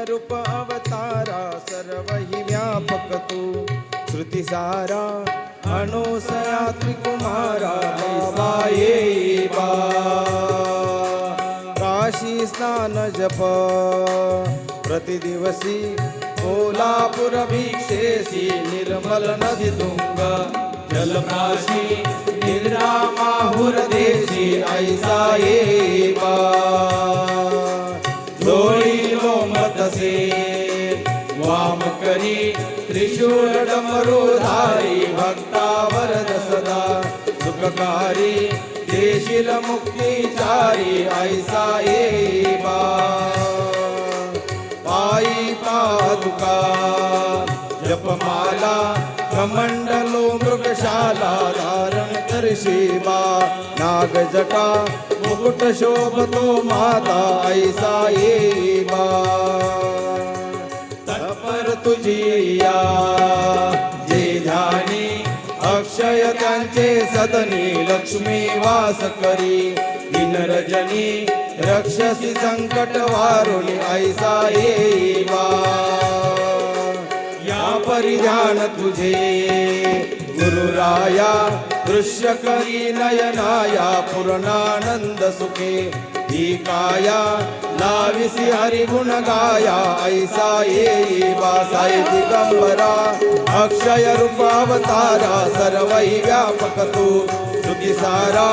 रूप अवतारा सर्व हि व्यापक तू श्रुतिसारा अनुसया त्रिकुमारा बाबा ये बा काशी स्नान जप प्रतिदिवसी कोल्हापूर भिक्षेसी निर्मल नदी तुंग जलप्राशी निद्रा माहुर देशी ऐसा ये बा जोडी लोमतसे वाम करी त्रिशूल डमरुधारी भक्तावरद सदा सुखकारी देशील मुक्तिचारी ऐसा ये बा पायी पादुका जपमाला कमंडलो मृगशाला धारण करशी बा नागजटा मुकुट शोभतो माता ऐसा ये बा तपर तुझी या जे ध्यानी अक्षय त्यांचे सदनी लक्ष्मी वास करी दिन रजनी रक्षसी संकट वारुणी ऐसा ये बा या परिधान तुझे गुरुराया दृश्य करी नयनाया पूर्णानंद सुखे ही काया लाविसी हरिगुण गाया ऐसा ये बा साई दिगंबरा अक्षय रूप अवतारा सर्व हि व्यापक तू श्रुतिसारा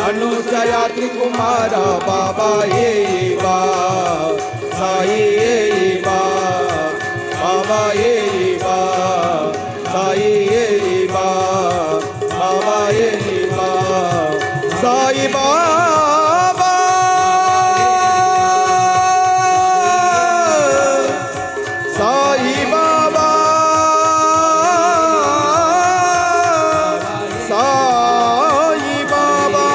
अनुसया त्रिकुमारा बाबा ये बा साई ये बा बाबा ये बा साई ये बा बाबा ये बा साई बाबा साई बाबा साई बाबा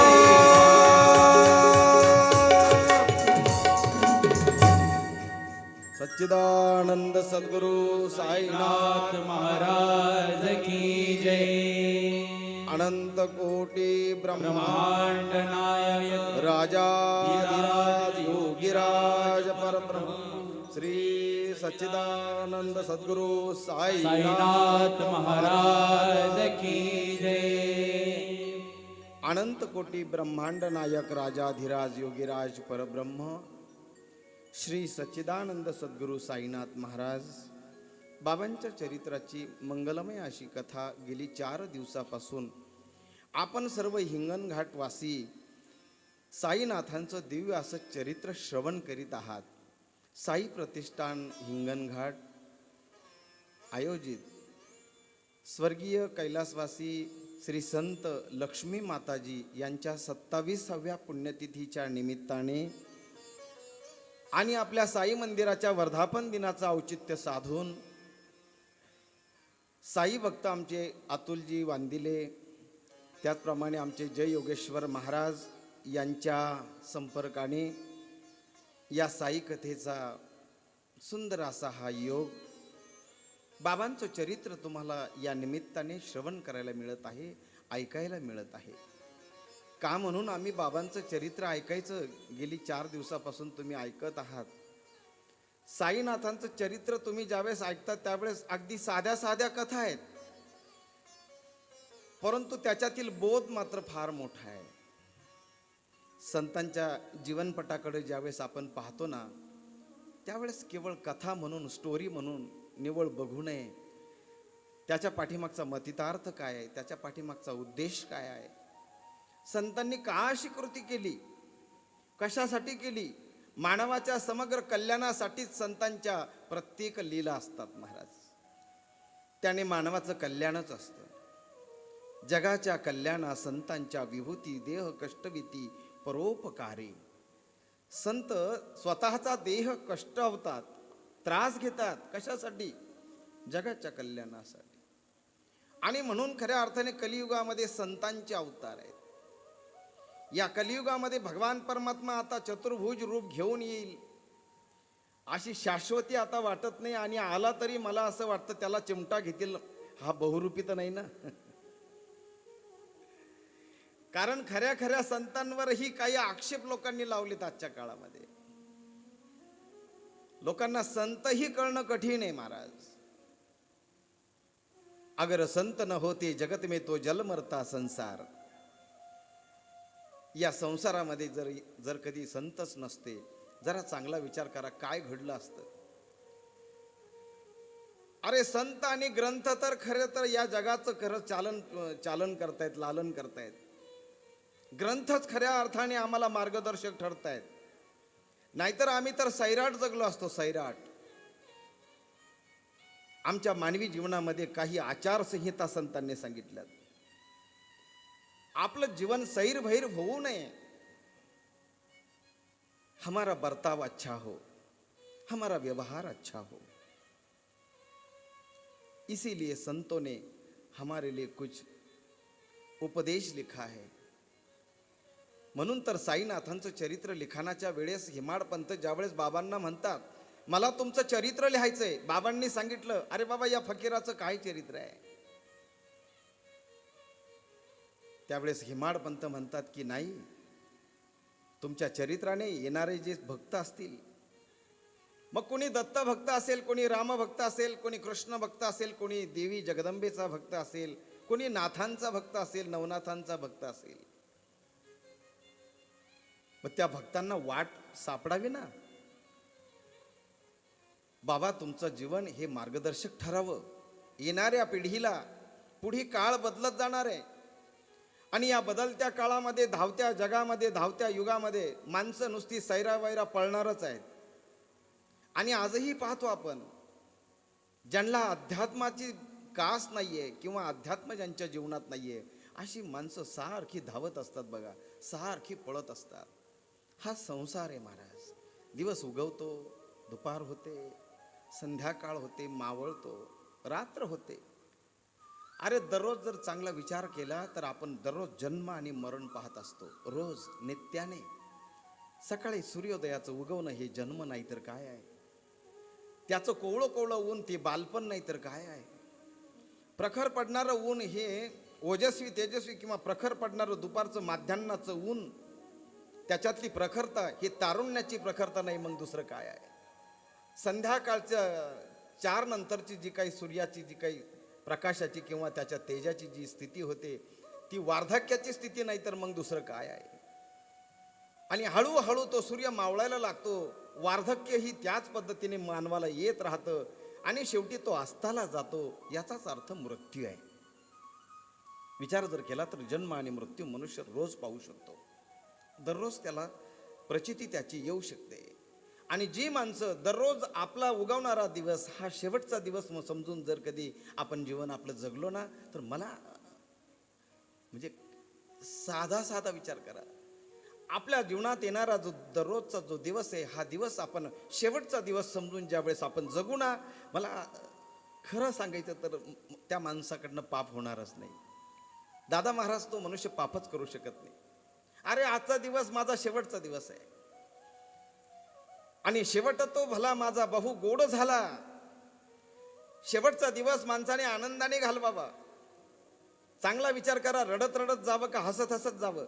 सच्चिदानंद सद्गुरु साईनाथ महाराज की जय। अनंत कोटी ब्रह्मांड नायक राजाधिराज योगीराज परब्रह्म श्री सच्चिदानंद सद्गुरु साईनाथ महाराज की जय। अनंत कोटी ब्रह्मांड नायक राजाधिराज योगीराज परब्रह्म श्री सच्चिदानंद सद्गुरु साईनाथ महाराज बाबांच्या चरित्राची मंगलमय अशी कथा गेली 4 दिवसापासून आपण सर्व हिंगणघाटवासी साईनाथांचं दिव्य असं चरित्र श्रवण करीत आहात. साई प्रतिष्ठान हिंगणघाट आयोजित स्वर्गीय कैलासवासी श्री संत लक्ष्मी माताजी यांच्या 27व्या पुण्यतिथीच्या निमित्ताने आणि आपल्या साई मंदिराच्या वर्धापन दिनाचं औचित्य साधून साई भक्त आमचे अतुलजी वांदिले त्याचप्रमाणे आमचे जय योगेश्वर महाराज यांच्या संपर्काने या साई कथेचा सुंदर असा हा योग बाबांचं चरित्र तुम्हाला या निमित्ताने श्रवण करायला मिळत आहे, ऐकायला मिळत आहे. का म्हणून आम्ही बाबांचं चरित्र ऐकायचं गेली 4 दिवसापासून तुम्ही ऐकत आहात. साईनाथांचं चरित्र तुम्ही ज्यावेळेस ऐकता त्यावेळेस अगदी साध्या साध्या कथा आहेत, परंतु त्याच्यातील बोध मात्र फार मोठा आहे. संतांच्या जीवनपटाकडे ज्यावेळेस आपण पाहतो ना त्यावेळेस केवळ कथा म्हणून स्टोरी म्हणून निवळ बघू नये. त्याच्या पाठीमागचा मतितार्थ काय आहे, त्याच्या पाठीमागचा उद्देश काय आहे, संतांनी का अशी कृती केली, कशासाठी केली, मानवाच्या समग्र कल्याणासाठीच संतांच्या प्रत्येक लीला असतात महाराज. त्याने मानवाचं कल्याणच असतं. जगाच्या कल्याणा संतांच्या विभूती देह कष्टविती परोपकारी. संत स्वतःचा देह कष्टवतात, त्रास घेतात, कशासाठी, जगाच्या कल्याणासाठी. आणि म्हणून खऱ्या अर्थाने कलियुगामध्ये संतांचे अवतार आहेत. या कलियुगामध्ये भगवान परमात्मा आता चतुर्भुज रूप घेऊन येईल अशी शाश्वती आता वाटत नाही. आणि आला तरी मला असं वाटतं त्याला चिमटा घेतील, हा बहुरूपी तर नाही ना. कारण खऱ्या खऱ्या संतांवरही काही आक्षेप लोकांनी लावलेत आजच्या काळामध्ये. लोकांना संतही कळणं कठीण आहे महाराज. अगर संत न होते जगत में तो जल मरता संसार. या संसारामध्ये जर कधी संतच नसते, जरा चांगला विचार करा काय घडलं असतं. अरे संत आणि ग्रंथ तर खरं तर या जगाचं खरं चालन करतायत, लालन करतायत. ग्रंथच खऱ्या अर्थाने आम्हाला मार्गदर्शक ठरतायत. नाहीतर आम्ही तर सैराट जगलो असतो, सैराट. आमच्या मानवी जीवनामध्ये काही आचारसंहिता संतांनी सांगितल्यात. आपलं जीवन सैरभैर होऊ नये. हमारा बर्ताव अच्छा हो, हमारा व्यवहार अच्छा हो. इसीलिए संतों ने हमारे लिए कुछ उपदेश लिखा है. म्हणून तर साईनाथांचं चरित्र लिखाणाच्या वेळेस हेमाडपंत ज्यावेळेस बाबांना म्हणतात मला तुमचं चरित्र लिहायचंय, बाबांनी सांगितलं अरे बाबा या फकीराचं काय चरित्र आहे. त्यावेळेस हेमाडपंत म्हणतात की नाही, तुमच्या चरित्राने येणारे जे भक्त असतील, मग कोणी दत्त भक्त असेल, कोणी राम भक्त असेल, कोणी कृष्ण भक्त असेल, कोणी देवी जगदंबेचा भक्त असेल, कोणी नाथांचा भक्त असेल, नवनाथांचा भक्त असेल, मग त्या भक्तांना वाट सापडावी ना. बाबा तुमचं जीवन हे मार्गदर्शक ठरावं. येणाऱ्या पिढीला पुढे काळ बदलत जाणार आहे आणि या बदलत्या काळामध्ये, धावत्या जगामध्ये, धावत्या युगामध्ये माणसं नुसती सैरावैरा पळणारच आहेत. आणि आजही पाहतो आपण ज्यांना अध्यात्माची कास नाहीये किंवा अध्यात्म ज्यांच्या जीवनात नाहीये, अशी माणसं सारखी धावत असतात बघा, सारखी पळत असतात. हा संसार आहे महाराज. दिवस उगवतो, दुपार होते, संध्याकाळ होते, मावळतो, रात्र होते. अरे दररोज जर चांगला विचार केला तर आपण दररोज जन्म आणि मरण पाहत असतो, रोज नित्याने. सकाळी सूर्योदयाचं उगवणं हे जन्म नाही तर काय आहे. त्याचं कोवळं कोवळं ऊन ते बालपण नाही तर काय आहे. प्रखर पडणारं ऊन हे ओजस्वी तेजस्वी किंवा प्रखर पडणारं दुपारचं माध्यान्हाचं ऊन, त्याच्यातली प्रखरता हे तारुण्याची प्रखरता नाही मग दुसरं काय आहे. संध्याकाळच्या 4 नंतरची जी काही सूर्याची जी काही प्रकाशाची किंवा त्याच्या तेजाची जी स्थिती होते ती वार्धक्याची स्थिती नाही तर मग दुसरं काय आहे. आणि हळूहळू तो सूर्य मावळायला लागतो. वार्धक्य ही त्याच पद्धतीने मानवाला येत राहतं आणि शेवटी तो अस्ताला जातो. याचाच अर्थ मृत्यू आहे. विचार जर केला तर जन्म आणि मृत्यू मनुष्य रोज पाहू शकतो. दररोज त्याला प्रचिती त्याची येऊ शकते. आणि जी माणसं दररोज आपला उगवणारा दिवस हा शेवटचा दिवस समजून जर कधी आपण जीवन आपलं जगलो ना, तर मला म्हणजे साधा विचार करा, आपल्या जीवनात येणारा जो दररोजचा जो दिवस आहे, हा दिवस आपण शेवटचा दिवस समजून ज्यावेळेस आपण जगू ना, मला खरं सांगायचं तर त्या माणसाकडनं पाप होणारच नाही. दादा महाराज तो मनुष्य पापच करू शकत नाही. अरे आजचा दिवस माझा शेवटचा दिवस आहे आणि शेवट तो भला माझा बहु गोड झाला. शेवटचा दिवस माणसाने आनंदाने घालवावा. चांगला विचार करा, रडत रडत जावं का हसत हसत जावं.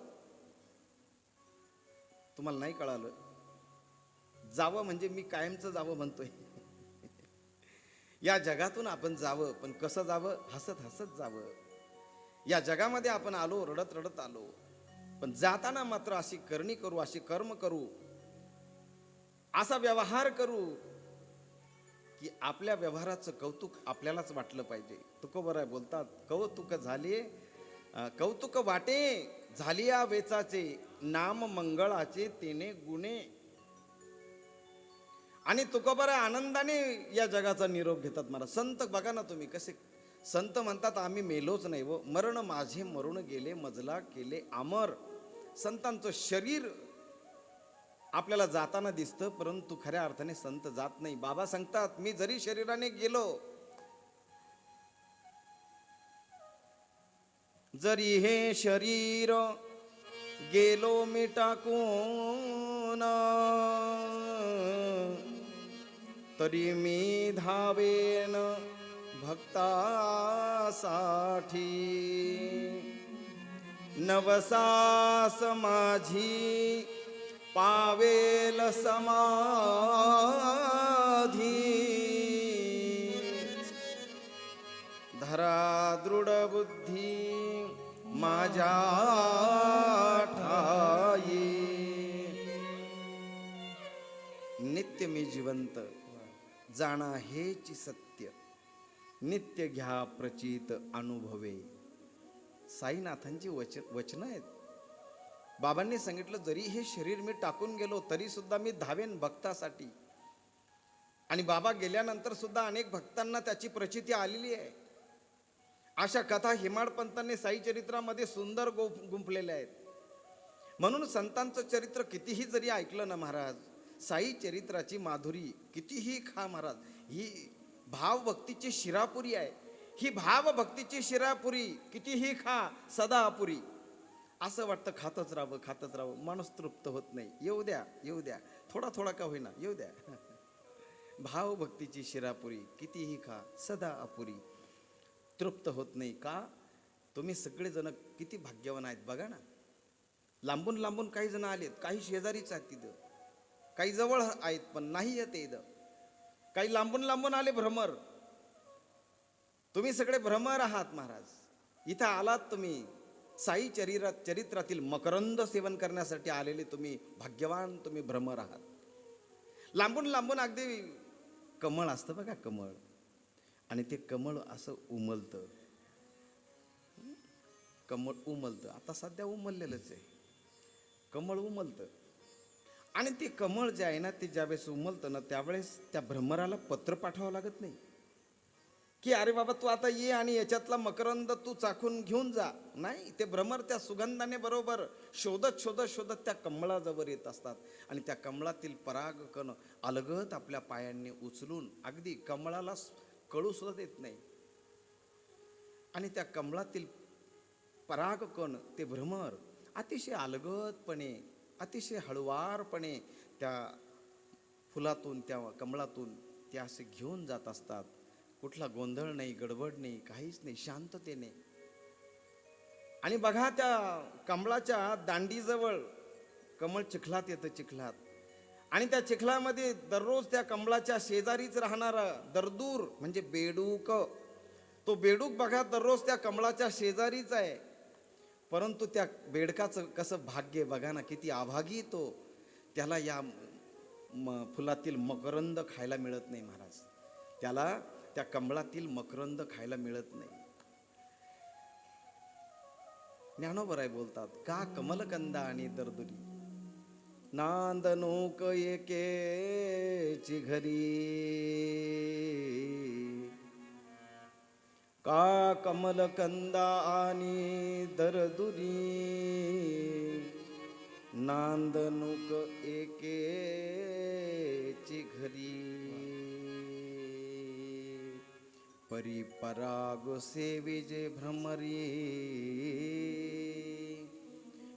तुम्हाला नाही कळालं, जावं म्हणजे मी कायमचं जावं म्हणतोय. या जगातून आपण जावं, पण कसं जावं, हसत हसत जावं. या जगामध्ये आपण आलो, रडत रडत आलो, पण जाताना मात्र अशी करणी करू, अशी कर्म करू, असा व्यवहार करू की आपल्या व्यवहाराचं कौतुक आपल्यालाच वाटलं पाहिजे. तुकोबराय बोलतात, कौतुक वाटे झालिया वेचाचे, नाम मंगळाचे तेने गुणे. आणि तुकोबराय आनंदाने या जगाचा निरोप घेतात. मला संत बघा ना तुम्ही कसे, संत म्हणतात आम्ही मेलोच नाही व मरण माझे मरून गेले, मजला केले अमर. संतांचं शरीर आपल्याला जाताना दिसतं, परंतु खऱ्या अर्थाने संत जात नाही. बाबा सांगतात, मी जरी शरीराने गेलो, जरी हे शरीर गेलो मी टाकून, तरी मी धावेन भक्तासाठी. नवसास माझी पावेल समाधी, धरा दृढ बुद्धी माझ्या ठाई, नित्य मी जिवंत जाणा हेच सत्य, नित्य घ्या प्रचित अनुभवे. साईनाथांची वचन आहेत. बाबांनी सांगितलं जरी हे शरीर मी टाकून गेलो तरी सुद्धा मी धावेन भक्तासाठी. आणि बाबा गेल्यानंतर सुद्धा अनेक भक्तांना त्याची प्रचिती आलेली आहे. अशा कथा हेमाडपंतांनी साई चरित्रामध्ये सुंदर गुंफलेल्या आहेत. म्हणून संतांचं चरित्र कितीही जरी ऐकलं ना महाराज, साई चरित्राची माधुरी कितीही खा महाराज. ही भावभक्तीची शिरापुरी आहे. ही भावभक्तीची शिरापुरी कितीही खा सदा अपुरी. असं वाटतं खातच राहावं. माणूस तृप्त होत नाही. येऊ द्या थोडा थोडा का होईना येऊ द्या. भावभक्तीची शिरापुरी कितीही खा सदा अपुरी. तृप्त होत नाही का? तुम्ही सगळेजण किती भाग्यवान आहेत बघा ना. लांबून लांबून काही जण आलेत, काही शेजारीच आहेत तिथं, काही जवळ आहेत पण नाही येते इथं, काही लांबून लांबून आले भ्रमर. तुम्ही सगळे भ्रमर आहात महाराज. इथं आलात तुम्ही साई चरित्रातील मकरंद सेवन करण्यासाठी आलेले तुम्ही भाग्यवान, तुम्ही भ्रमर आहात. लांबून लांबून अगदी कमळ असतं बघा, कमळ. आणि ते कमळ असं उमलतं, कमळ उमलतं. आता सध्या उमललेलंच आहे, कमळ उमलतं. आणि ते कमळ जे आहे ना, ते ज्यावेळेस उमलतं ना त्यावेळेस त्या भ्रमराला पत्र पाठवावं लागत नाही की अरे बाबा तू आता ये आणि याच्यातला मकरंद तू चाखून घेऊन जा. नाही, ते भ्रमर त्या सुगंधाने बरोबर शोधत शोधत शोधत त्या कमळाजवळ येत असतात. आणि त्या कमळातील परागकण अलगद आपल्या पायांनी उचलून, अगदी कमळाला कळू सुद्धा देत नाही, आणि त्या कमळातील परागकण ते भ्रमर अतिशय अलगदपणे, अतिशय हळुवारपणे त्या फुलातून, त्या कमळातून ते असे घेऊन जात असतात. कुठला गोंधळ नाही, गडबड नाही, काहीच नाही, शांततेने. आणि बघा त्या कमळाच्या दांडीजवळ कमळ चिखलात येतं, चिखलात. आणि त्या चिखलामध्ये दररोज त्या कमळाच्या शेजारीच राहणारा दरदूर म्हणजे बेडूक, तो बेडूक बघा दररोज त्या कमळाच्या शेजारीच आहे. परंतु त्या बेडकाचं कसं भाग्य बघा ना, किती अभागी तो. त्याला या फुलातील मकरंद खायला मिळत नाही महाराज. त्याला त्या कमळातील मकरंद खायला मिळत नाही. ज्ञानोबराय बोलतात, का कमलकंदा आणि दरदुरी नांदनूक एकेची घरी, का कमलकंदा आणि दरदुरी नांदनूक एकेची घरी. परिपराग सेविजे भ्रमरी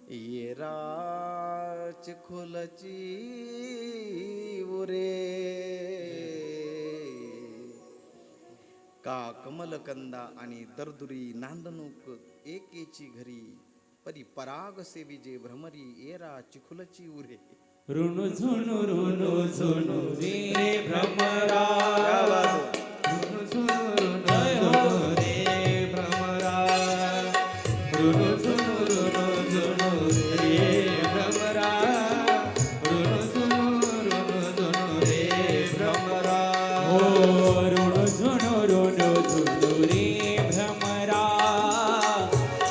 ये राच खुलची उरे, का कमलकंदा आणि दरदुरी नांदणूक एकेची घरी. परिपराग सेविजे भ्रमरी येरा चिखुलची उरे. ऋणु झुनु रे भ्रमरा, ऋणु झुनु रे भ्रमरा, ऋणु झुनु रे भ्रमरा, ऋणु झुनु रे भ्रमरा. हो ऋणु झुनु रे भ्रमरा,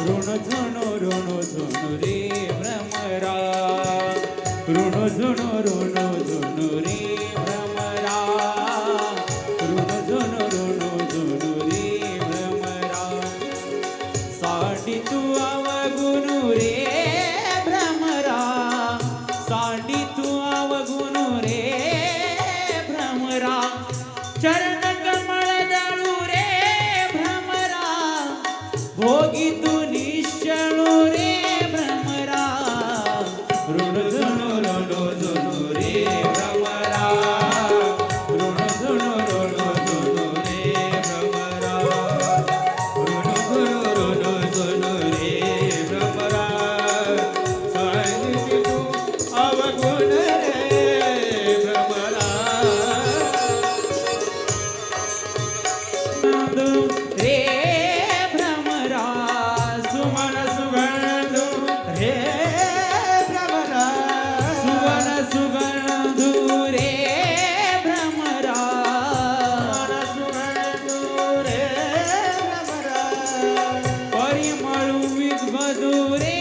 ऋणु झुनु रे भ्रमरा, ऋणु झुनु रे भ्रमरा, ऋणु झुनु रे भ्रमरा. साडी तू अवगुणु रे भ्रमरा, साडी तू अवगुणु रे भ्रमरा. चरण कमळ दळू रे भ्रमरा, भोगी तू निश्चळू रे भ्रमरा. ऋणु झुनु रे भ्रमरा, ऋणु झुनु रे भ्रमरा, ऋणु झुनु रे भ्रमरा. साडी तू अवगुण रे भ्रमरा, रे भ्रमरा सुमन सुगंधू रे भ्रमरा सुवन सुगंधू रे भ्रमरा सुगंधू रे भ्रमरा परिमळू विद्वधू रे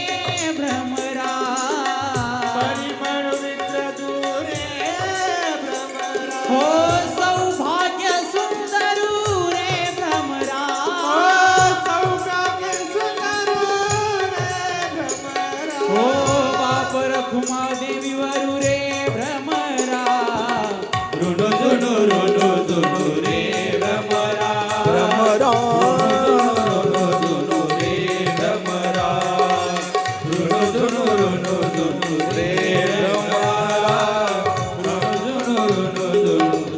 भ्रमरा परिमळू विद्वधू रे भ्रमरा हो सौभाग्य सुंदरू रे भ्रमरा सौभाग्य सुंदरू रे भ्रमरा हो बापर खुमा देवी वरू रे भ्रमरा रुनो जुनो रुनो जुनो रे भ्रमरा भ्रमरा रुनो जुनो रे भ्रमरा रुनो जुनो रे भ्रमरा रुनो जुनो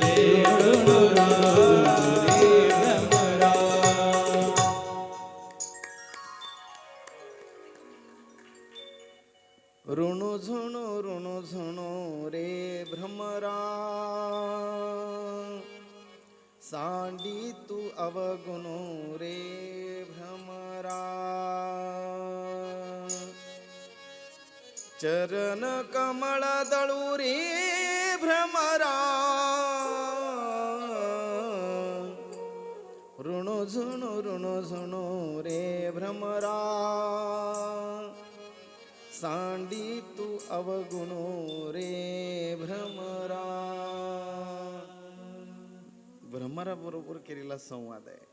रे भ्रमरा ऋणु झुणू रे भ्रमरा सांडी तू अवगुणू रे भ्रमरा चरण कमळ दळू रे भ्रमरा ऋणु झुणू रे भ्रमरा सांडी तू अवगुणो रे भ्रमरा. भ्रमरा बरोबर केलेला संवाद आहे.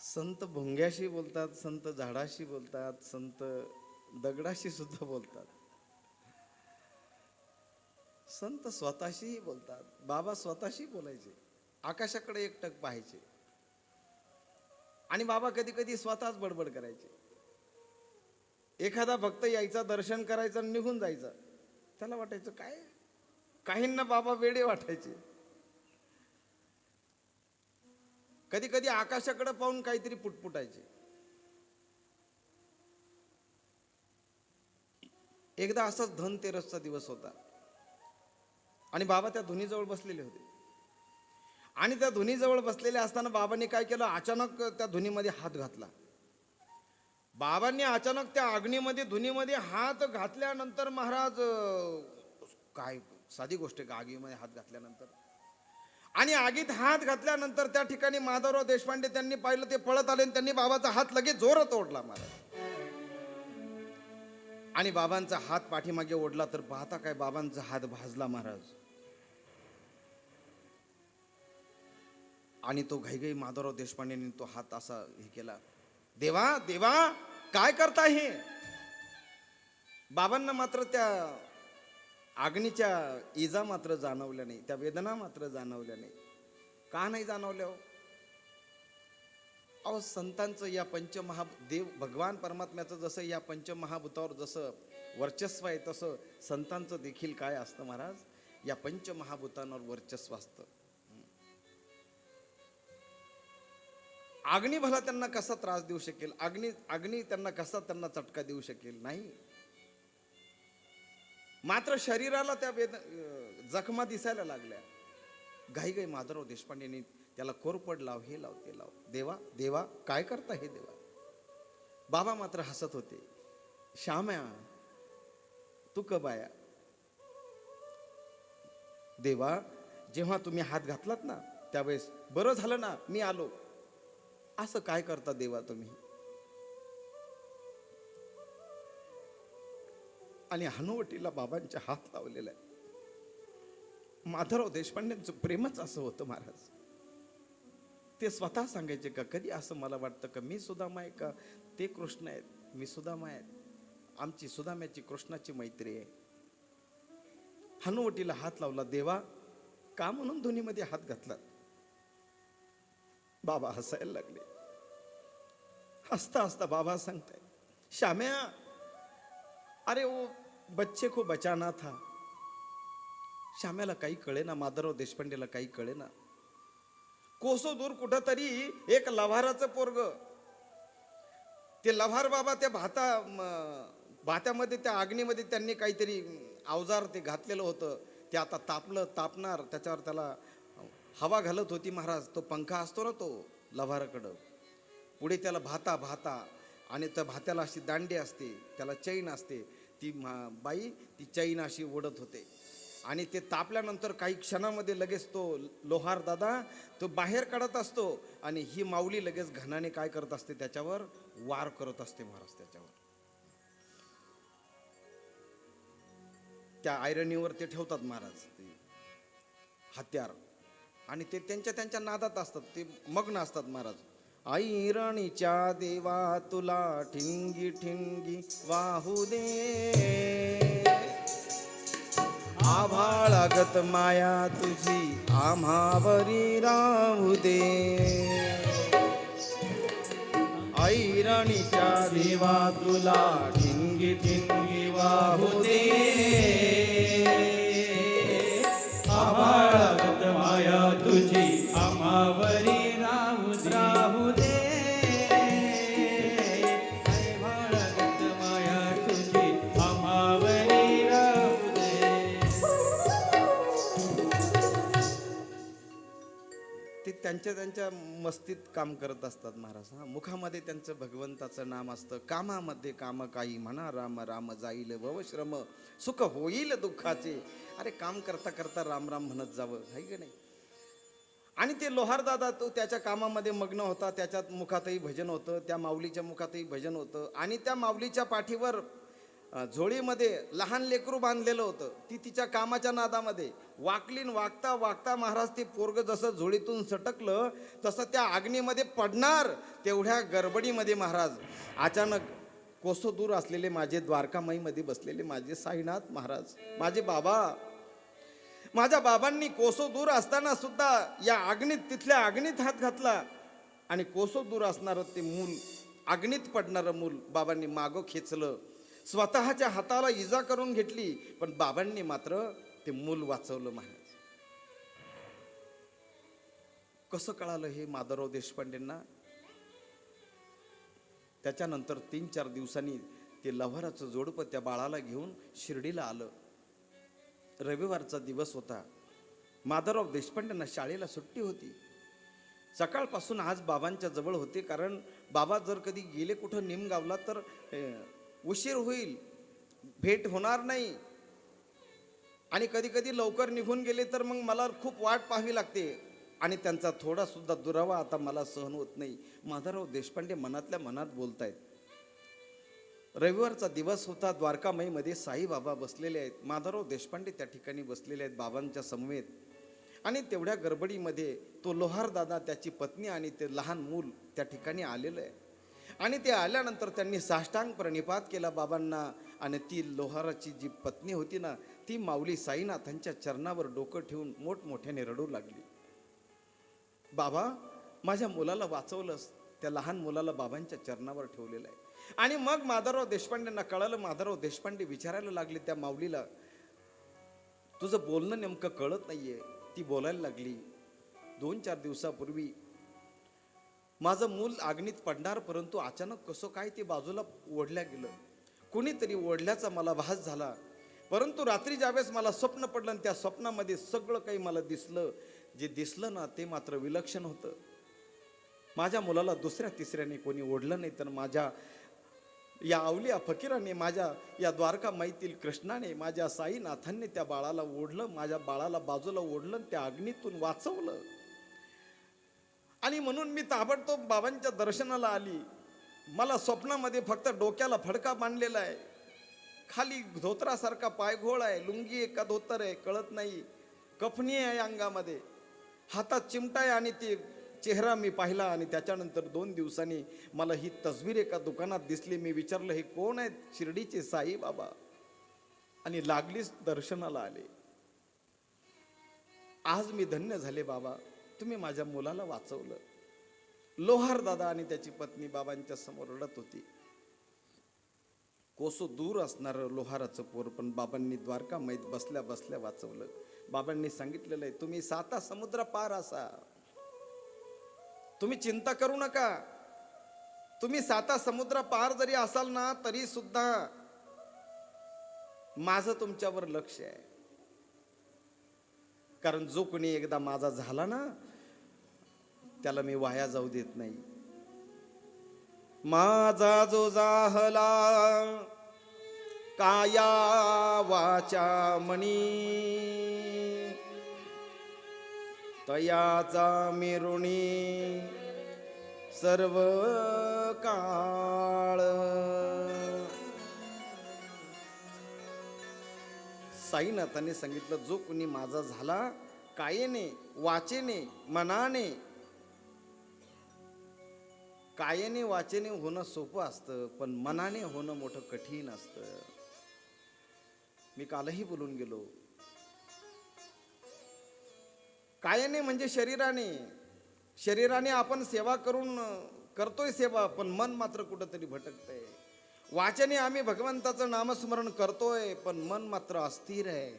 संत भोंग्याशी बोलतात, संत झाडाशी बोलतात, संत दगडाशी सुद्धा बोलतात, संत स्वतःशीही बोलतात. बाबा स्वतःशी बोलायचे, आकाशाकडे एकटक पाहायचे आणि बाबा कधी कधी स्वतःच बडबड करायचे. एखादा भक्त यायचा, दर्शन करायचं आणि निघून जायचा. त्याला वाटायचं काय, काहींना बाबा वेडे वाटायचे. कधी कधी आकाशाकडे पाहून काहीतरी पुटपुटायचे. एकदा असाच धनतेरसचा दिवस होता आणि बाबा त्या धुनीजवळ बसलेले होते. आणि त्या धुनीजवळ बसलेले असताना बाबांनी काय केलं, अचानक त्या धुनीमध्ये हात घातला. बाबांनी अचानक त्या अग्नीमध्ये, धुनीमध्ये हात घातल्यानंतर महाराज, काय साधी गोष्ट आहे का आगीमध्ये हात घातल्यानंतर, आणि आगीत हात घातल्यानंतर त्या ठिकाणी माधवराव देशपांडे त्यांनी पाहिलं, ते पळत आले आणि त्यांनी बाबाचा हात लगेच जोरात ओढला महाराज. आणि बाबांचा हात पाठीमागे ओढला तर पाहता काय, बाबांचा हात भाजला महाराज. आणि तो घाईघाई माधवराव देशपांडेंनी तो हात असा हे केला. देवा देवा काय करता हे. बाबांना मात्र त्या अग्नीच्या इजा मात्र जाणवल्या नाही, त्या वेदना मात्र जाणवल्या नाही. का नाही जाणवल्या हो? अहो, संतांचं या पंचमहादेव भगवान परमात्म्याचं जसं या पंचमहाभूतावर जसं वर्चस्व आहे, तसं संतांचं देखील काय असतं महाराज, या पंचमहाभूतांवर वर्चस्व असतं. अग्नी भला त्यांना कसा त्रास देऊ शकेल, अग्नी त्यांना कसा चटका देऊ शकेल, नाही. मात्र शरीराला त्या जखमा दिसायला लागल्या. घाईघाई माधवराव देशपांडेंनी त्याला कोरपड लाव, हे लाव, ते लाव. देवा देवा काय करता हे देवा. बाबा मात्र हसत होते. श्याम्या तू कबाया. देवा जेव्हा तुम्ही हात घातलात ना, त्यावेळेस बरं झालं ना मी आलो. असं काय करता देवा तुम्ही. आणि हनुवटीला बाबांच्या हात लावलेला आहे. माधवराव देशपांडेंचं प्रेमच असं होतं महाराज. ते स्वतः सांगायचे का, कधी असं मला वाटतं का मी सुदामा आहे का ते कृष्ण आहेत, मी सुदामा आहेत, आमची सुदाम्याची कृष्णाची मैत्री आहे. हनुवटीला हात लावला. देवा का म्हणून धुनीमध्ये हात घातला. बाबा हसायला लागले. हसता हसता बाबा सांगताय, श्याम्या अरे वो बच्चे को बचाना था. श्याम्याला काही कळेना, माधवराव देशपांडेला काही कळेना. कोसो दूर कुठंतरी एक लव्हाराचं पोरग, ते लव्हार बाबा त्या भात्यामध्ये, त्या अग्नीमध्ये त्यांनी काहीतरी अवजार ते घातलेलं होतं. ते आता तापणार, त्याच्यावर त्याला हवा घालत होती महाराज. तो पंखा असतो ना तो लव्हाराकडं, पुढे त्याला भाता भाता, आणि त्या भात्याला अशी दांडी असते, त्याला चैन असते. ती बाई ती चैन अशी ओढत होते आणि ते तापल्यानंतर काही क्षणामध्ये लगेच तो लोहार दादा तो बाहेर काढत असतो आणि ही माऊली लगेच घनाने काय करत असते, त्याच्यावर वार करत असते महाराज. त्याच्यावर त्या आयरणीवर ते ठेवतात महाराज ते हत्यार, आणि ते त्यांच्या त्यांच्या नादात असतात, ते मग्न असतात महाराज. ऐरणीच्या देवा तुला ठिंगी ठिंगी वाहू दे, आभाळागत माया तुझी आम्हावरी राहू दे. ऐरणीच्या देवा तुला ठिंगी ठिंगी वाहू दे, आभाळागत माया तुझी आम्हावरी राहू दे. आभाळागत माया तुझी आम्हावरी राहू दे. ते त्यांच्या त्यांच्या मस्तीत काम करत असतात महाराज. हा, मुखामध्ये त्यांचं भगवंताचं नाम असतं. कामामध्ये काम काही म्हणा राम राम, जाईल भवश्रम सुख होईल दुःखाचे. अरे काम करता करता राम राम म्हणत जावं, आहे की नाही. आणि ते लोहार दादा तो त्याच्या कामामध्ये मग्न होता. त्याच्यात मुखातही भजन होतं, त्या माऊलीच्या मुखातही भजन होतं, आणि त्या माऊलीच्या पाठीवर झोळीमध्ये लहान लेकरू बांधलेलं होतं. ती तिच्या कामाच्या नादामध्ये वाकलीन वागता वागता महाराज ते पोरग जसं झोळीतून सटकलं तसं त्या अग्नीमध्ये पडणार. तेवढ्या गडबडीमध्ये महाराज अचानक कोसो दूर असलेले माझे द्वारकामाईमध्ये बसलेले माझे साईनाथ महाराज, माझे बाबा, माझ्या बाबांनी कोसो दूर असताना सुद्धा या अग्नीत, तिथल्या अग्नीत हात घातला, आणि कोसो दूर असणारं ते मूल, अग्नीत पडणारं मूल बाबांनी मागं खेचलं. स्वतःच्या हाताला इजा करून घेतली, पण बाबांनी मात्र ते मूल वाचवलं महाराज. कसं कळालं हे माधवराव देशपांडेंना? त्याच्यानंतर 3-4 दिवसांनी ते लव्हाराचं जोडपं त्या बाळाला घेऊन शिर्डीला आलं. रविवारचा दिवस होता. माधवराव देशपांडेंना शाळेला सुट्टी होती. सकाळपासून आज बाबांच्या जवळ होते, कारण बाबा जर कधी गेले कुठं निमगावला तर उशीर होईल, भेट होणार नाही, आणि कधी कधी लवकर निघून गेले तर मग मला खूप वाट पाहावी लागते, आणि त्यांचा थोडा सुद्धा दुरावा आता मला सहन होत नाही. माधवराव देशपांडे मनातल्या मनात बोलतायत. रविवारचा दिवस होता. द्वारकामाईमध्ये साईबाबा बसलेले आहेत. माधवराव देशपांडे त्या ठिकाणी बसलेले आहेत बाबांच्या समवेत, आणि तेवढ्या गडबडीमध्ये तो लोहार दादा, त्याची पत्नी आणि ते लहान मूल त्या ठिकाणी आलेलं आहे. आणि ते आल्यानंतर त्यांनी साष्टांग प्रणिपात केला बाबांना, आणि ती लोहाराची जी पत्नी होती ना, ती माऊली साईनाथांच्या चरणावर डोकं ठेवून मोठमोठ्याने रडू लागली. बाबा, माझ्या मुलाला वाचवलंस. त्या लहान मुलाला बाबांच्या चरणावर ठेवलेलं आहे. आणि मग माधवराव देशपांडेंना कळालं. माधवराव देशपांडे विचारायला लागले त्या माऊलीला, तुझं बोलणं नेमकं कळत नाहीये. ती बोलायला लागली, 2-4 दिवसापूर्वी माझं मूल अग्नीत पडणार, परंतु अचानक कसं काय ते बाजूला ओढल्या गेलं. कुणीतरी ओढल्याचा मला भास झाला, परंतु रात्री ज्यावेळेस मला स्वप्न पडलं, आणि त्या स्वप्नामध्ये सगळं काही मला दिसलं. जे दिसलं ना ते मात्र विलक्षण होतं. माझ्या मुलाला दुसऱ्या तिसऱ्याने कोणी ओढलं नाही, तर माझ्या या अवलिया फकीराने, माझ्या या द्वारकामाईतील कृष्णाने, माझ्या साईनाथांनी त्या बाळाला ओढलं, माझ्या बाळाला बाजूला ओढलं, त्या अग्नीतून वाचवलं. आणि म्हणून मी ताबडतोब बाबांच्या दर्शनाला आली. मला स्वप्नामध्ये फक्त डोक्याला फडका बांधलेला आहे, खाली धोतरासारखा पायघोळ आहे, लुंगी आहे का धोतर आहे कळत नाही, कफनी आहे अंगामध्ये, हातात चिमटा आहे, आणि ते चेहरा मी पाहिला. आणि त्याच्यानंतर 2 दिवसांनी मला ही तस्वीर एका दुकानात दिसली. मी विचारलं, हे कोण आहेत? शिर्डीचे साई बाबा. आणि लागलीच दर्शनाला आले. आज मी धन्य झाले बाबा, तुम्ही माझ्या मुलाला वाचवलं. लोहार दादा आणि त्याची पत्नी बाबांच्या समोर रडत होती. कोसो दूर असणारं लोहाराचं पोर पण बाबांनी द्वारकामाईत बसल्या बसल्या वाचवलं. बाबांनी सांगितलेलं आहे, तुम्ही 7 समुद्र पार असा, तुम्ही चिंता करू नका. तुम्ही 7 समुद्र पार जरी असाल ना, तरी सुद्धा माझं तुमच्यावर लक्ष आहे. कारण जो कोणी एकदा माझा झाला ना त्याला मी वाया जाऊ देत नाही. माझा जो जाहला काया वाचा मनी तयाचा मिरुणी सर्व काळ. साईनाथाने सांगितलं जो कोणी माझा झाला कायेने वाचेने मनाने. कायेने वाचेने होणं सोपं असतं पण मनाने होणं मोठं कठीण असतं. मी कालही बोलून गेलो. कायेने म्हणजे शरीराने आपण सेवा करतोय सेवा पण मन मात्र कुठंतरी भटकतंय. वाचने आम्ही भगवंताचं नामस्मरण करतोय पण मन मात्र अस्थिर आहे.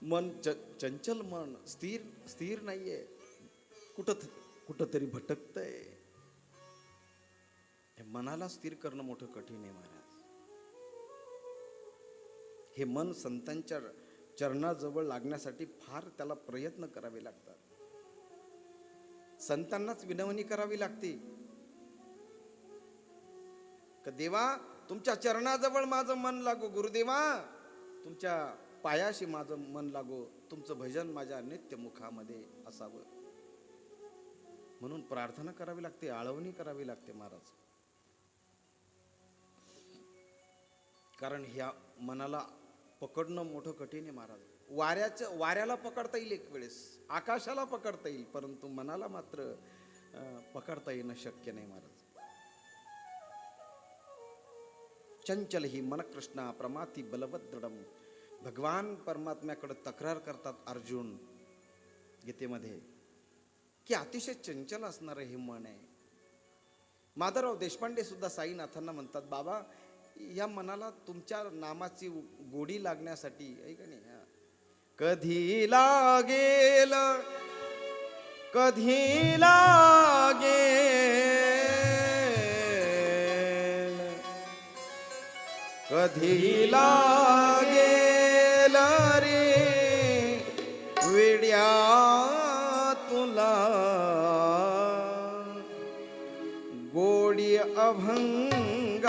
मन चंचल मन स्थिर नाहीये, कुठंतरी भटकतंय. हे मनाला स्थिर करणं मोठं कठीण आहे महाराज. हे मन संतांच्या चरणाजवळ लागण्यासाठी फार त्याला प्रयत्न करावे लागतात. संतांनाच विनवणी करावी लागते का देवा तुमच्या चरणाजवळ माझं मन लागो, गुरुदेवा तुमच्या पायाशी माझं मन लागो, तुमचं भजन माझ्या नित्य मुखामध्ये असावं. म्हणून प्रार्थना करावी लागते, आळवणी करावी लागते महाराज. कारण ह्या मनाला पकडणं मोठं कठीण आहे महाराज. वाऱ्याला पकडता येईल एक वेळेस, आकाशाला पकडता येईल, परंतु मनाला मात्र पकडता येणं शक्य नाही महाराज. चंचल ही मन कृष्णा प्रमाती बलवत दृढम. भगवान परमात्म्याकडे तक्रार करतात अर्जुन गीतेमध्ये की अतिशय चंचल असणारं हे मन आहे. माधवराव देशपांडे सुद्धा साईनाथांना म्हणतात बाबा या मनाला तुमच्या नामाची गोडी लागण्यासाठी ऐका नाही कधी लागेल कधी लागेल रे वेड्या तुला गोडी अभंगाची.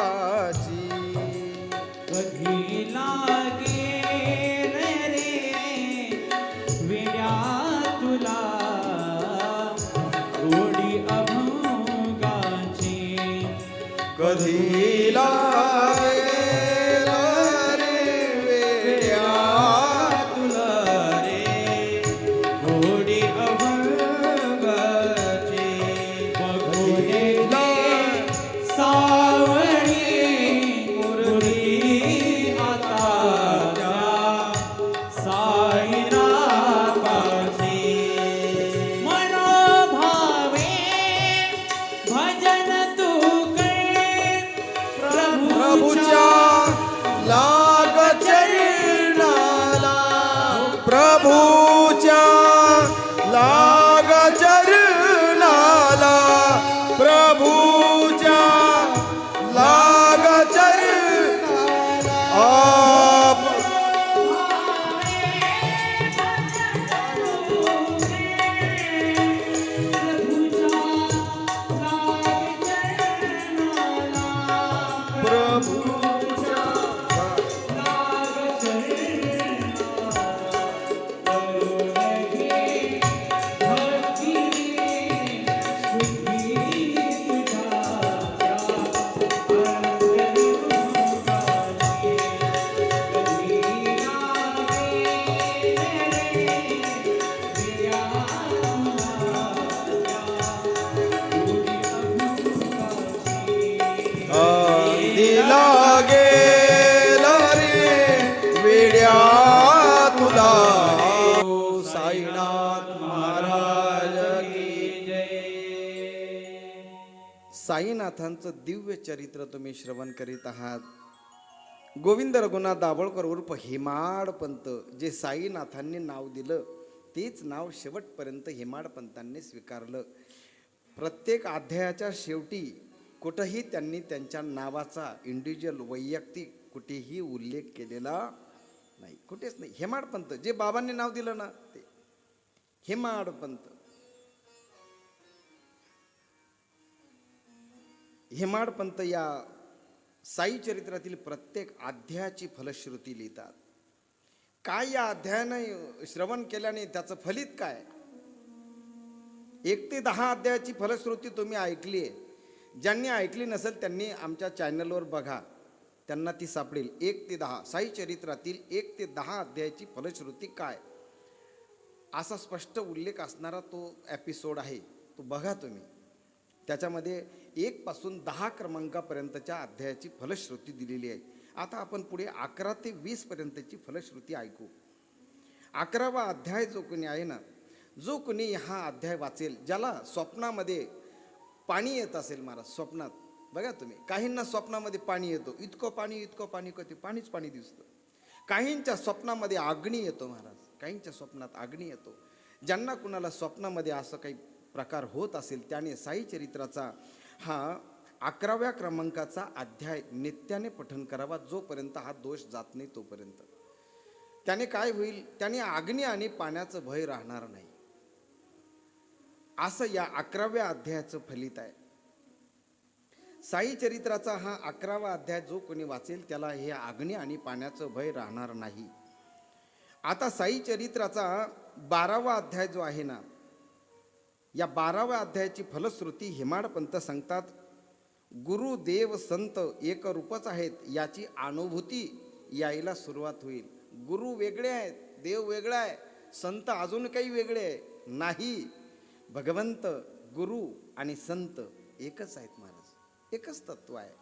कधी लागेल रे वेड्या तुला गोडी अभंगाची. कधी लागेल रे वेड्या तुला रे गोडी अभंगाची. बघून सावळी मुरली आता त्या साईनाथाची. मनोभावे भजन तू कर प्रभूच्या लाग चरणाला, प्रभूच्या लाग चरणाला, प्रभूच्या लाग चरणाला. लागेल रे वेड्या तुला. साईनाथ महाराज की जय. साईनाथांचं दिव्य चरित्र तुम्ही श्रवण करीत आहात. गोविंद रघुनाथ दाभोळकर उर्फ हेमाडपंत जे साईनाथांनी नाव दिलं तेच नाव शेवटपर्यंत हेमाडपंतांनी स्वीकारलं. प्रत्येक अध्यायाच्या शेवटी कुठंही त्यांनी त्यांच्या नावाचा इंडिव्हिज्युअल वैयक्तिक कुठेही उल्लेख केलेला नाही, कुठेच नाही. हेमाडपंत जे बाबांनी नाव दिलं ना ते हेमाडपंत. हेमाडपंत या साई चरित्रातील प्रत्येक अध्यायाची फलश्रुती लिहितात. काय या अध्यायानं श्रवण केल्याने त्याचं फलित काय? 1 ते 10 अध्यायाची फलश्रुती तुम्ही ऐकली आहे. ज्यांनी ऐकली नसेल त्यांनी आमच्या चॅनलवर बघा, त्यांना ती सापडेल. 1 ते 10 साई चरित्रातील 1 ते 10 अध्यायाची फलश्रुती काय, असा स्पष्ट उल्लेख असणारा तो एपिसोड आहे, तो बघा तुम्ही. त्याच्यामध्ये 1 पासून 10 क्रमांकापर्यंतच्या अध्यायाची फलश्रुती दिलेली आहे. आता आपण पुढे 11 ते 20 पर्यंतची फलश्रुती ऐकू. 11वा अध्याय जो कोणी आहे ना, जो कोणी हा अध्याय वाचेल, ज्याला स्वप्नामध्ये पाणी येत असेल महाराज, स्वप्नात बघा तुम्ही, काहींना स्वप्नामध्ये पाणी येतो, इतकं पाणी कधी पाणीच पाणी दिसतं. काहींच्या स्वप्नामध्ये अग्नी येतो महाराज, काहींच्या स्वप्नात अग्नी येतो. ज्यांना कुणाला स्वप्नामध्ये असं काही प्रकार होत असेल त्याने साई चरित्राचा हा 11व्या क्रमांकाचा अध्याय नित्याने पठन करावा, जोपर्यंत हा दोष जात नाही तोपर्यंत. त्याने काय होईल, त्याने अग्नी आणि पाण्याचं भय राहणार नाही, असं या 11व्या अध्यायाचं फलित आहे. साई चरित्राचा हा 11वा अध्याय जो कोणी वाचेल त्याला हे अग्नी आणि पाण्याचं भय राहणार नाही. आता साई चरित्राचा 12वा अध्याय जो आहे ना, या 12व्या अध्यायाची फलश्रुती हेमाडपंत सांगतात. गुरु देव संत एक रूपच आहेत याची अनुभूती यायला सुरुवात होईल. गुरु वेगळे आहेत, देव वेगळा आहे, संत अजून काही वेगळे आहे नाही. भगवंत, गुरु आणि संत एकच आहेत महाराज, एकच तत्व आहे,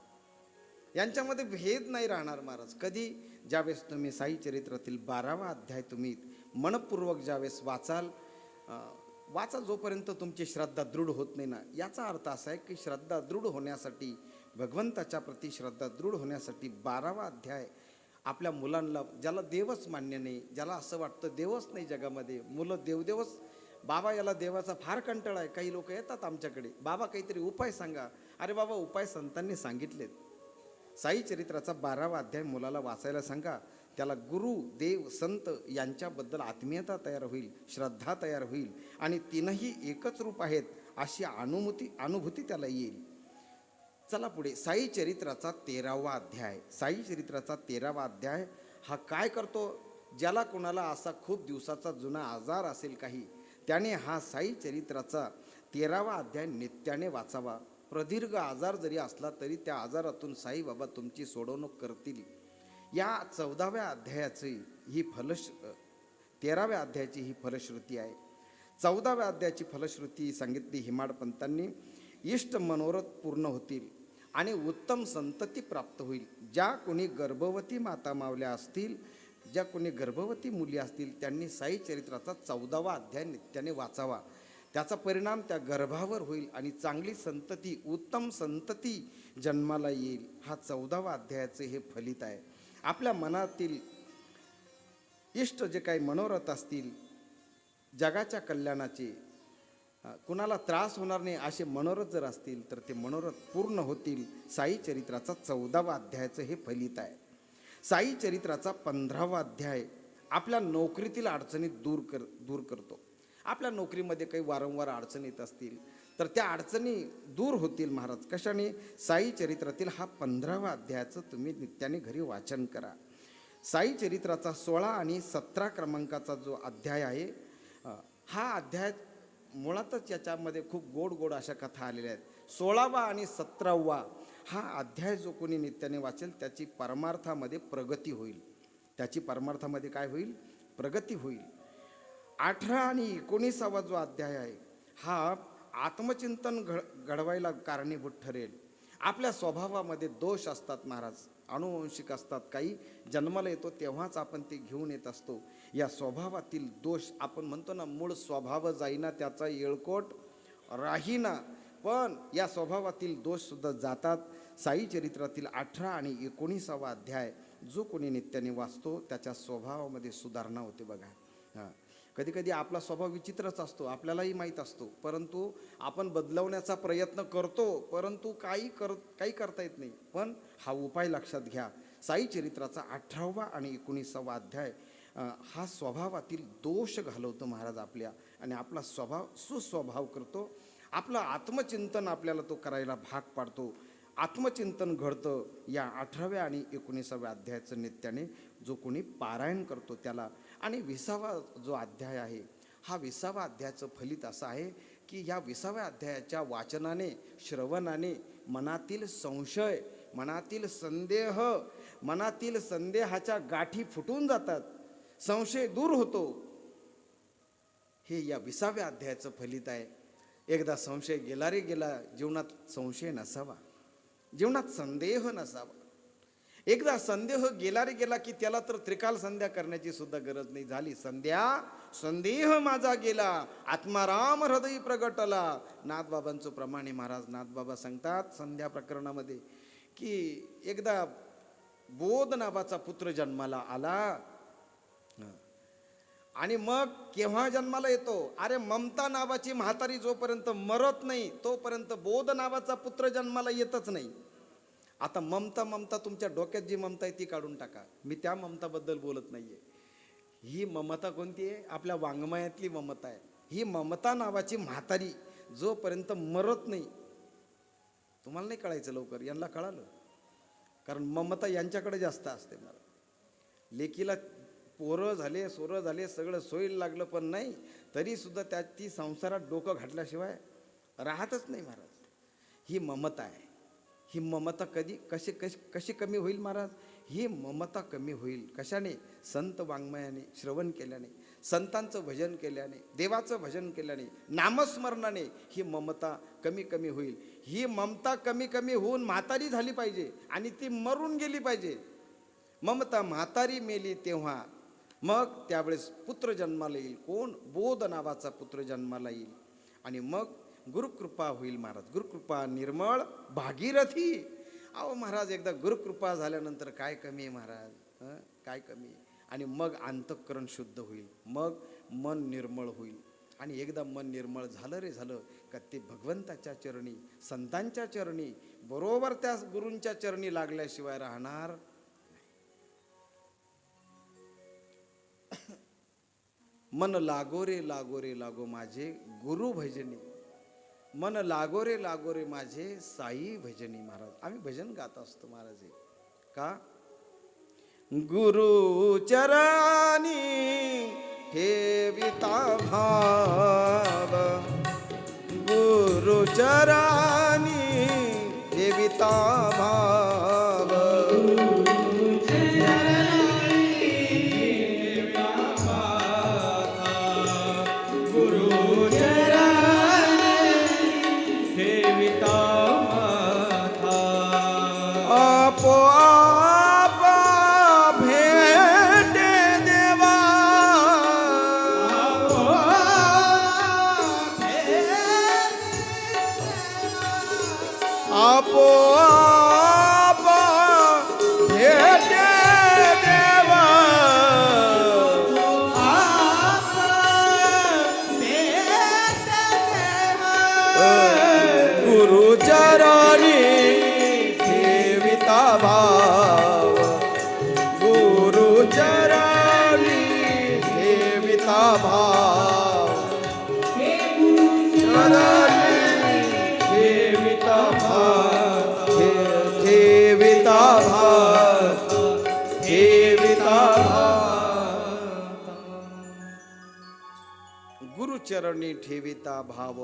यांच्यामध्ये भेद नाही राहणार महाराज. कधी ज्यावेळेस तुम्ही साई चरित्रातील 12वा अध्याय तुम्ही मनपूर्वक ज्यावेळेस वाचा, जोपर्यंत तुमची श्रद्धा दृढ होत नाही ना, याचा अर्थ असा आहे की श्रद्धा दृढ होण्यासाठी, भगवंताच्या प्रती श्रद्धा दृढ होण्यासाठी 12वा अध्याय आपल्या मुलांना, ज्याला देवच मान्य नाही, ज्याला असं वाटतं देवच नाही जगामध्ये, मुलं देवदेवच, बाबा याला देवाचा फार कंटाळा आहे. काही लोक येतात आमच्याकडे, बाबा काहीतरी उपाय सांगा. अरे बाबा, उपाय संतांनी सांगितलेत. साई चरित्राचा 12वा अध्याय मुलाला वाचायला सांगा, त्याला गुरु देव संत यांच्याबद्दल आत्मीयता तयार होईल, श्रद्धा तयार होईल आणि तीनही एकच रूप आहेत अशी अनुभूती त्याला येईल. चला पुढे, साई चरित्राचा 13वा अध्याय. साई चरित्राचा 13वा अध्याय हा काय करतो, ज्याला कोणाला असा खूप दिवसाचा जुना आजार असेल काही, त्याने हा साई चरित्राचा 13वा अध्याय नित्याने वाचावा. प्रदीर्घ आजार जरी असला तरी त्या आजारातून साईबाबा तुमची सोडवणूक करतील. या 14व्या अध्यायाची ही 13व्या अध्यायाची ही फलश्रुती आहे. 14व्या अध्यायाची फलश्रुती सांगितली हेमाडपंतांनी. इष्ट मनोरथ पूर्ण होतील आणि उत्तम संतती प्राप्त होईल. ज्या कोणी गर्भवती माता मावल्या असतील, ज्या कोणी गर्भवती मुली असतील, त्यांनी साई चरित्राचा 14वा अध्याय नित्याने वाचावा. त्याचा परिणाम त्या गर्भावर होईल आणि चांगली संतती, उत्तम संतती जन्माला येईल. हा 14वा अध्यायाचे हे फलित आहे. आपल्या मनातील इष्ट जे काही मनोरथ असतील, जगाच्या कल्याणाचे, कुणाला त्रास होणार नाही असे मनोरथ जर असतील तर ते मनोरथ पूर्ण होतील. साई चरित्राचा 14वा अध्यायाचं हे फलित आहे. साई चरित्राचा 15वा अध्याय आपल्या नोकरीतील अडचणी दूर करतो. आपल्या नोकरीमध्ये काही वारंवार अडचणी येत असतील तर त्या अडचणी दूर होतील महाराज. कशाने? साई चरित्रातील हा 15वा अध्यायाचं तुम्ही नित्याने घरी वाचन करा. साई चरित्राचा 16 आणि 17 क्रमांकाचा जो अध्याय आहे, हा अध्याय मुळातच याच्यामध्ये खूप गोड अशा कथा आलेल्या आहेत. 16वा आणि 17वा हा अध्याय जो कोणी नित्याने वाचेल त्याची परमार्थामध्ये प्रगती होईल. त्याची परमार्थामध्ये काय होईल? प्रगती होईल. 18 आणि 19वा जो अध्याय आहे हा आत्मचिंतन घडवायला कारणीभूत ठरेल. आपल्या स्वभावामध्ये दोष असतात महाराज, अनुवंशिक असतात. काही जन्माला येतो तेव्हाच आपण ते घेऊन येत असतो. या स्वभावातील दोष, आपण म्हणतो ना, मूळ स्वभाव जाईना त्याचा येळकोट राहीना, पण या स्वभावातील दोषसुद्धा जातात. साई चरित्रातील 18 आणि 19वा अध्याय जो कोणी नित्याने वाचतो त्याच्या स्वभावामध्ये सुधारणा होते. बघा, कधी कधी आपला स्वभाव विचित्रच असतो, आपल्यालाही माहीत असतो, परंतु आपण बदलवण्याचा प्रयत्न करतो, परंतु काही करता येत नाही. पण हा उपाय लक्षात घ्या, साई चरित्राचा 18वा आणि 19वा अध्याय हा स्वभावातील दोष घालवतो महाराज आपल्या, आणि आपला स्वभाव सुस्वभाव करतो. आपलं आत्मचिंतन आपल्याला तो करायला भाग पाडतो. आत्मचिंतन घडतं या 18व्या आणि 19व्या अध्यायाचं नित्याने जो कोणी पारायण करतो त्याला. आणि 20वा जो अध्याय आहे, हा 20वा अध्यायाचं फलित असं आहे की या 20व्या अध्यायाच्या वाचनाने, श्रवणाने मनातील संशय, मनातील संदेह, मनातील संदेहाच्या गाठी फुटून जातात, संशय दूर होतो. हे या 20व्या अध्यायाचं फलित आहे. एकदा संशय गेला रे गेला, जीवनात संशय नसावा, जीवनात संदेह नसावा. एकदा संदेह गेला रे गेला की त्याला तर त्रिकाल संध्या करण्याची सुद्धा गरज नाही. झाली संध्या, संदेह माझा गेला, आत्माराम हृदय प्रगटला. नाथबाबांचं प्रमाणे महाराज नाथबाबा सांगतात संध्या प्रकरणामध्ये की एकदा बोध नावाचा पुत्र जन्माला आला, आणि मग केव्हा जन्माला येतो? अरे ममता नावाची म्हातारी जोपर्यंत मरत नाही तोपर्यंत बोध नावाचा पुत्र जन्माला येतच नाही. आता ममता ममता तुमच्या डोक्यात जी ममता आहे ती काढून टाका, मी त्या ममताबद्दल बोलत नाहीये. ही ममता कोणती आहे? आपल्या वाङ्मयातली ममता आहे. ही ममता नावाची म्हातारी जोपर्यंत मरत नाही, तुम्हाला नाही कळायचं लवकर, यांना कळालं, कारण ममता यांच्याकडे जास्त असते. मला लेकीला पोरं झाले, सोरं झाले, सगळं सोयीला लागलं, पण नाही तरी सुद्धा ती संसारात डोकं घातल्याशिवाय राहतच नाही महाराज. ही ममता आहे. ही ममता कशी कमी होईल महाराज? ही ममता कमी होईल कशाने? संत वाङ्मयाने श्रवण केल्याने, संतांचं भजन केल्याने, देवाचं भजन केल्याने, नामस्मरणाने ही ममता कमी कमी होईल. ही ममता कमी कमी होऊन म्हातारी झाली पाहिजे आणि ती मरून गेली पाहिजे. ममता म्हातारी मेली तेव्हा मग त्यावेळेस पुत्र जन्माला येईल. कोण? बोध नावाचा पुत्र जन्माला येईल. आणि मग गुरुकृपा होईल महाराज. गुरुकृपा निर्मळ भागीरथी. अहो महाराज, एकदा गुरुकृपा झाल्यानंतर काय कमी आहे महाराज? काय कमी आहे? आणि मग अंतःकरण शुद्ध होईल, मग मन निर्मळ होईल. आणि एकदा मन निर्मळ झालं रे झालं का ते भगवंताच्या चरणी, संतांच्या चरणी, बरोबर त्या गुरूंच्या चरणी लागल्याशिवाय राहणार. मन लागो रे लागो रे लागो माझे गुरु भजनी, मन लागो रे माझे साई भजनी. महाराज आम्ही भजन गात असतो महाराज. का? गुरु चरणी ठेविता भाव, गुरु चरणी ठेविता भाव, आपोआप भेटे देवा, आपोआप भेटे देवा, गुरुचरणी ठेविता भाव, गुरुचरणी ठेविता भाव, चरणी ठेविता भाव, ठेविता भाव, ठेविता भाव, गुरुचरणी ठेविता भाव.